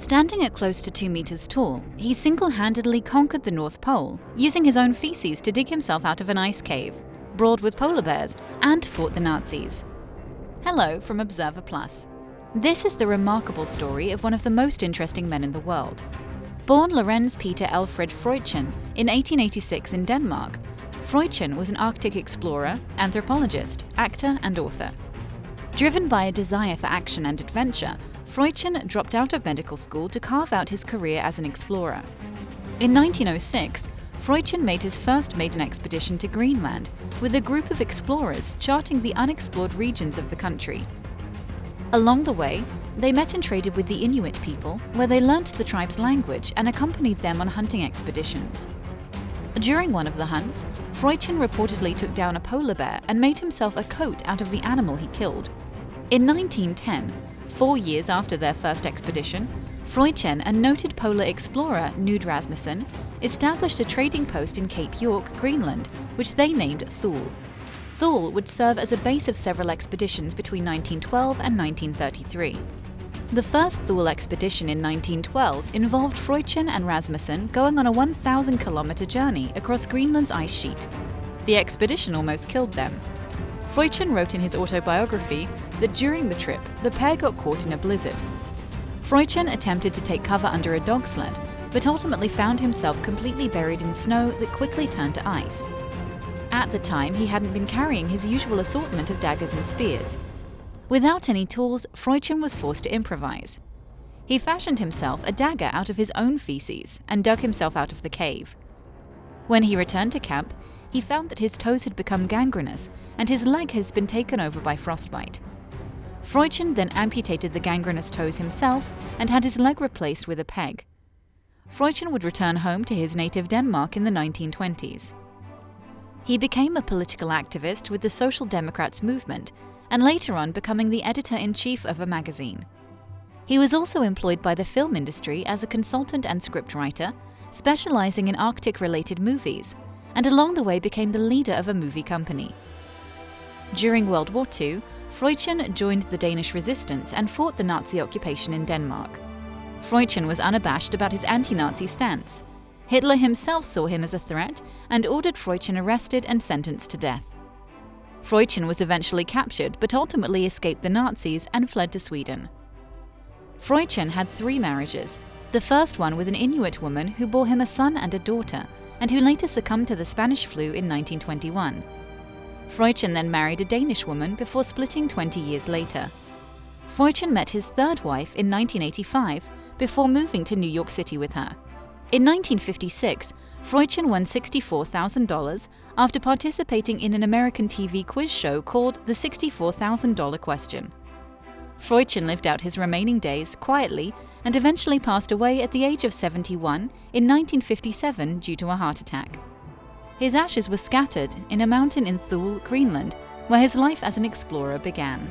Standing at close to 2 meters tall, he single-handedly conquered the North Pole, using his own feces to dig himself out of an ice cave, brawled with polar bears, and fought the Nazis. Hello from Observer Plus. This is the remarkable story of one of the most interesting men in the world. Born Lorenz Peter Alfred Freuchen in 1886 in Denmark, Freuchen was an Arctic explorer, anthropologist, actor, and author. Driven by a desire for action and adventure, Freuchen dropped out of medical school to carve out his career as an explorer. In 1906, Freuchen made his first maiden expedition to Greenland, with a group of explorers charting the unexplored regions of the country. Along the way, they met and traded with the Inuit people, where they learnt the tribe's language and accompanied them on hunting expeditions. During one of the hunts, Freuchen reportedly took down a polar bear and made himself a coat out of the animal he killed. In 1910, 4 years after their first expedition, Freuchen and noted polar explorer Knud Rasmussen established a trading post in Cape York, Greenland, which they named Thule. Thule would serve as a base of several expeditions between 1912 and 1933. The first Thule expedition in 1912 involved Freuchen and Rasmussen going on a 1,000-kilometer journey across Greenland's ice sheet. The expedition almost killed them. Freuchen wrote in his autobiography that during the trip, the pair got caught in a blizzard. Freuchen attempted to take cover under a dog sled, but ultimately found himself completely buried in snow that quickly turned to ice. At the time, he hadn't been carrying his usual assortment of daggers and spears. Without any tools, Freuchen was forced to improvise. He fashioned himself a dagger out of his own feces and dug himself out of the cave. When he returned to camp, he found that his toes had become gangrenous and his leg has been taken over by frostbite. Freuchen then amputated the gangrenous toes himself and had his leg replaced with a peg. Freuchen would return home to his native Denmark in the 1920s. He became a political activist with the Social Democrats movement, and later on becoming the editor-in-chief of a magazine. He was also employed by the film industry as a consultant and scriptwriter, specializing in Arctic-related movies, and along the way became the leader of a movie company. During World War II, Freuchen joined the Danish resistance and fought the Nazi occupation in Denmark. Freuchen was unabashed about his anti-Nazi stance. Hitler himself saw him as a threat and ordered Freuchen arrested and sentenced to death. Freuchen was eventually captured but ultimately escaped the Nazis and fled to Sweden. Freuchen had 3 marriages, the first one with an Inuit woman who bore him a son and a daughter, and who later succumbed to the Spanish flu in 1921. Freuchen then married a Danish woman before splitting 20 years later. Freuchen met his 3rd wife in 1985 before moving to New York City with her. In 1956, Freuchen won $64,000 after participating in an American TV quiz show called The $64,000 Question. Freuchen lived out his remaining days quietly and eventually passed away at the age of 71 in 1957 due to a heart attack. His ashes were scattered in a mountain in Thule, Greenland, where his life as an explorer began.